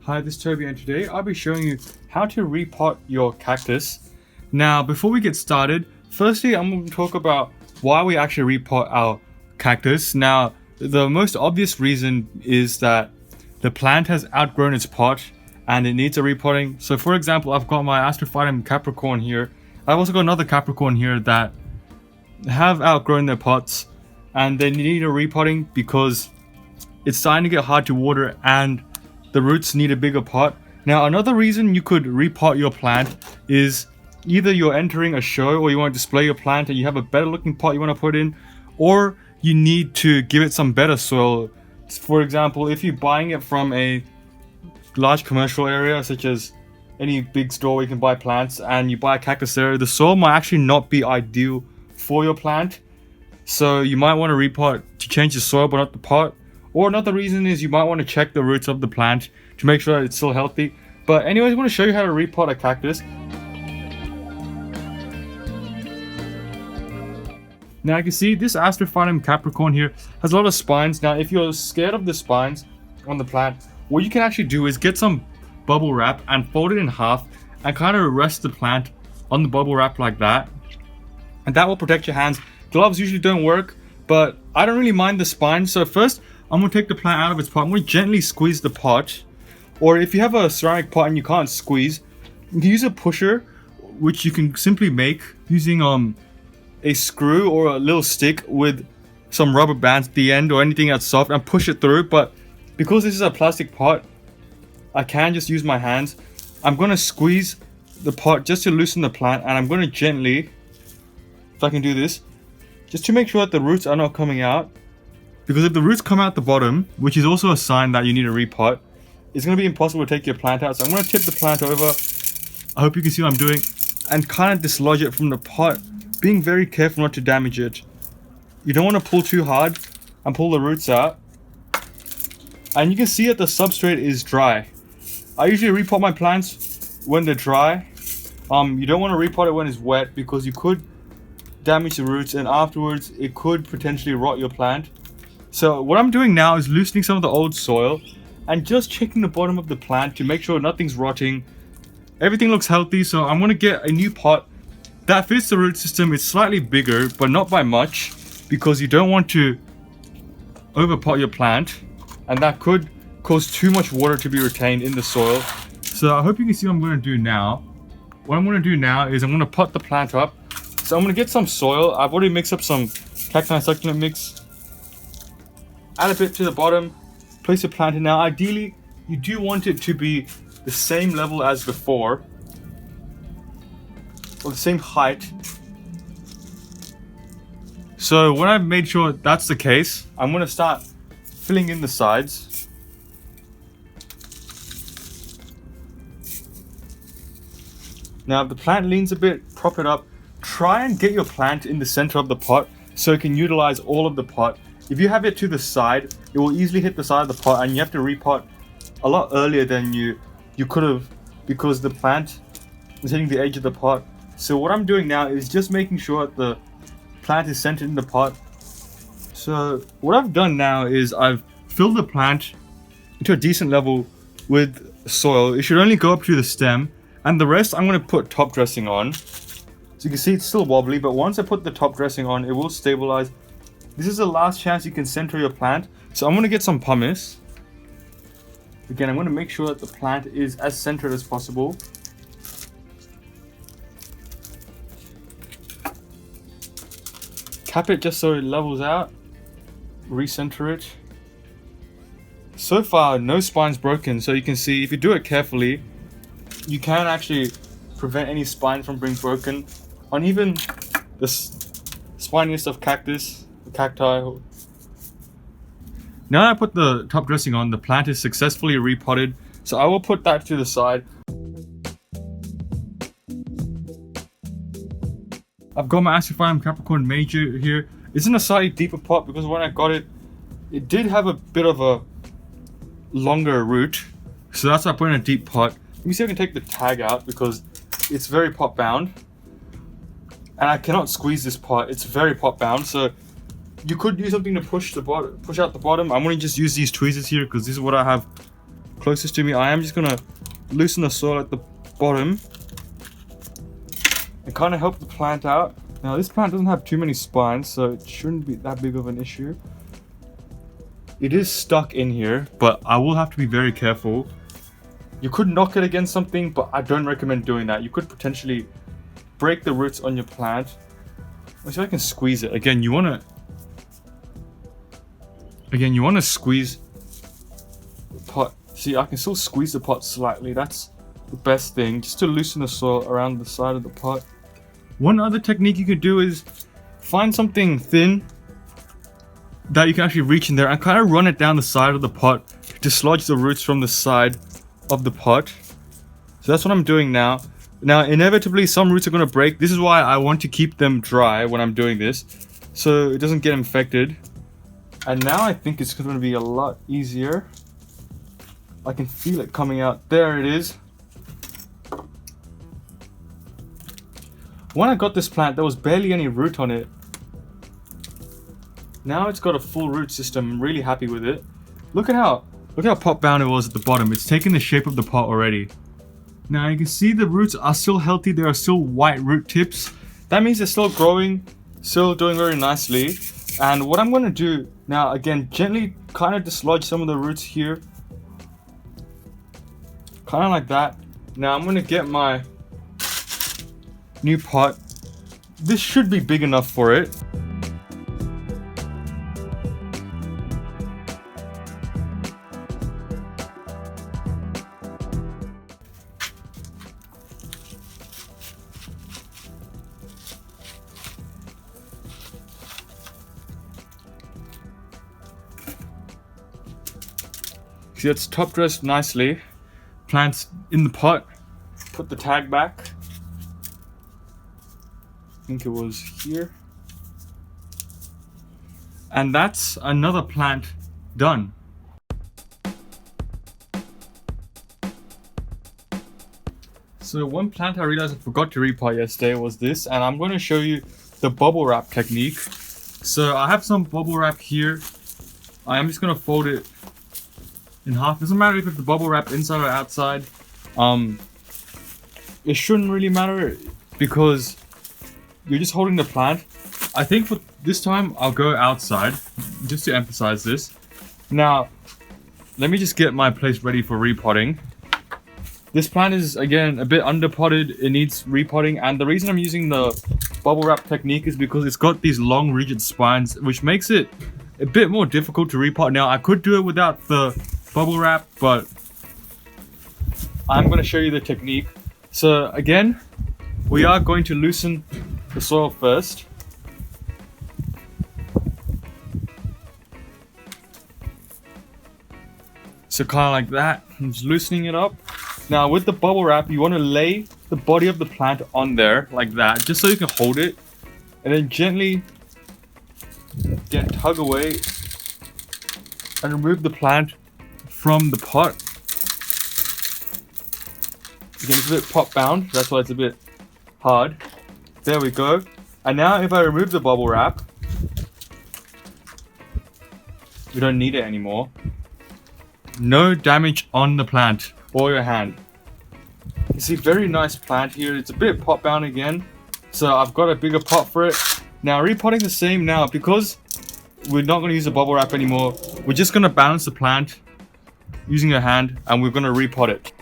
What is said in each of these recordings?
Hi, this is Toby, and today I'll be showing you how to repot your cactus. Now, before we get started, firstly I'm going to talk about why we actually repot our cactus. Now, the most obvious reason is that the plant has outgrown its pot and it needs a repotting. So for example, I've got my Astrophytum Capricorn here. I've also got another Capricorn here that have outgrown their pots and they need a repotting because it's starting to get hard to water and the roots need a bigger pot. Now, another reason you could repot your plant is either you're entering a show or you want to display your plant and you have a better looking pot you want to put in, or you need to give it some better soil. For example, if you're buying it from a large commercial area such as any big store where you can buy plants and you buy a cactus there, the soil might actually not be ideal for your plant. So you might want to repot to change the soil but not the pot. Or another reason is you might want to check the roots of the plant to make sure that it's still healthy. But anyways, I want to show you how to repot a cactus. Now you can see this Astrophytum Capricorn here has a lot of spines. Now if you're scared of the spines on the plant, what you can actually do is get some bubble wrap and fold it in half and kind of rest the plant on the bubble wrap like that. And that will protect your hands. Gloves usually don't work, but I don't really mind the spines. So first, I'm going to take the plant out of its pot. I'm going to gently squeeze the pot. Or if you have a ceramic pot and you can't squeeze, you can use a pusher, which you can simply make using a screw or a little stick with some rubber bands at the end or anything that's soft and push it through. But because this is a plastic pot, I can just use my hands. I'm going to squeeze the pot just to loosen the plant, and I'm going to gently, if I can do this, just to make sure that the roots are not coming out. Because if the roots come out the bottom, which is also a sign that you need a repot, it's going to be impossible to take your plant out. So I'm going to tip the plant over. I hope you can see what I'm doing. And kind of dislodge it from the pot, being very careful not to damage it. You don't want to pull too hard and pull the roots out. And you can see that the substrate is dry. I usually repot my plants when they're dry. You don't want to repot it when it's wet because you could damage the roots and afterwards it could potentially rot your plant. So what I'm doing now is loosening some of the old soil and just checking the bottom of the plant to make sure nothing's rotting. Everything looks healthy, so I'm going to get a new pot that fits the root system. It's slightly bigger, but not by much, because you don't want to overpot your plant, and that could cause too much water to be retained in the soil. So I hope you can see what I'm going to do now. What I'm going to do now is I'm going to pot the plant up. So I'm going to get some soil. I've already mixed up some cacti succulent mix. Add a bit to the bottom, place your plant in. Now ideally, you do want it to be the same level as before, or the same height. So when I've made sure that's the case, I'm going to start filling in the sides. Now if the plant leans a bit, prop it up. Try and get your plant in the center of the pot so it can utilize all of the pot. If you have it to the side, it will easily hit the side of the pot and you have to repot a lot earlier than you could have because the plant is hitting the edge of the pot. So what I'm doing now is just making sure that the plant is centered in the pot. So what I've done now is I've filled the plant into a decent level with soil. It should only go up to the stem, and the rest I'm going to put top dressing on. So you can see it's still wobbly, but once I put the top dressing on, it will stabilize. This is the last chance you can center your plant. So I'm going to get some pumice. Again, I'm going to make sure that the plant is as centered as possible. Cap it just so it levels out. Recenter it. So far, no spines broken. So you can see if you do it carefully, you can actually prevent any spine from being broken on even the spiniest of cactus. Cacti. Now that I put the top dressing on, the plant is successfully repotted, so I will put that to the side. I've got my Astrophytum Capricorn Major here. It's in a slightly deeper pot because when I got it, it did have a bit of a longer root, so that's why I put it in a deep pot. Let me see if I can take the tag out because it's very pot bound. And I cannot squeeze this pot, it's very pot bound, so you could use something to push out the bottom. I'm going to just use these tweezers here because this is what I have closest to me, I am just gonna loosen the soil at the bottom and kind of help the plant out. Now this plant doesn't have too many spines, so it shouldn't be that big of an issue. It is stuck in here, but I will have to be very careful. You could knock it against something, but I don't recommend doing that. You could potentially break the roots on your plant. Let's see if I can squeeze it. Again, you wanna squeeze the pot. See, I can still squeeze the pot slightly. That's the best thing, just to loosen the soil around the side of the pot. One other technique you could do is find something thin that you can actually reach in there and kind of run it down the side of the pot to dislodge the roots from the side of the pot. So that's what I'm doing now. Now, inevitably, some roots are going to break. This is why I want to keep them dry when I'm doing this, so it doesn't get infected. And now I think it's going to be a lot easier. I can feel it coming out. There it is. When I got this plant, there was barely any root on it. Now it's got a full root system. I'm really happy with it. Look how pot bound it was at the bottom. It's taken the shape of the pot already. Now you can see the roots are still healthy. There are still white root tips. That means they're still growing, still doing very nicely. And what I'm going to do now, again, gently kind of dislodge some of the roots here. Kind of like that. Now I'm going to get my new pot. This should be big enough for it. See, it's top dressed nicely. Plants in the pot. Put the tag back. I think it was here. And that's another plant done. So one plant I realized I forgot to repot yesterday was this, and I'm going to show you the bubble wrap technique. So I have some bubble wrap here. I am just going to fold it in half. Doesn't matter if it's the bubble wrap inside or outside. It shouldn't really matter because you're just holding the plant. I think for this time I'll go outside just to emphasize this. Now let me just get my place ready for repotting. This plant is again a bit underpotted. It needs repotting, and the reason I'm using the bubble wrap technique is because it's got these long rigid spines, which makes it a bit more difficult to repot. Now I could do it without the bubble wrap, but I'm going to show you the technique. So again, we are going to loosen the soil first. So kind of like that. I'm just loosening it up. Now with the bubble wrap, you want to lay the body of the plant on there like that, just so you can hold it, and then gently tug away and remove the plant from the pot. Again, it's a bit pot bound, that's why it's a bit hard. There we go. And now if I remove the bubble wrap, we don't need it anymore. No damage on the plant or your hand. You see, very nice plant here. It's a bit pot bound again, so I've got a bigger pot for it. Now repotting the same now, because we're not going to use the bubble wrap anymore. We're just going to balance the plant using your hand, and we're going to repot it.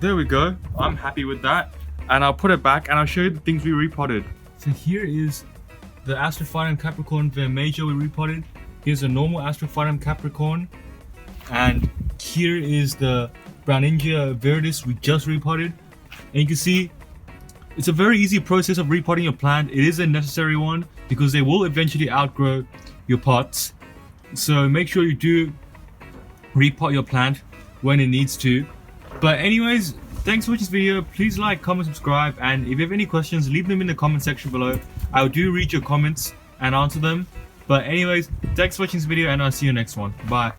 There we go. I'm happy with that, and I'll put it back and I'll show you the things we repotted. So here is the Astrophytum Capricorn Vermejo we repotted. Here's a normal Astrophytum Capricorn, and here is the Browningia Viridis we just repotted. And you can see it's a very easy process of repotting your plant. It is a necessary one because they will eventually outgrow your pots. So make sure you do repot your plant when it needs to. But anyways, thanks for watching this video. Please like, comment, subscribe, and if you have any questions, leave them in the comment section below. I do read your comments and answer them. But anyways, thanks for watching this video, and I'll see you next one. Bye.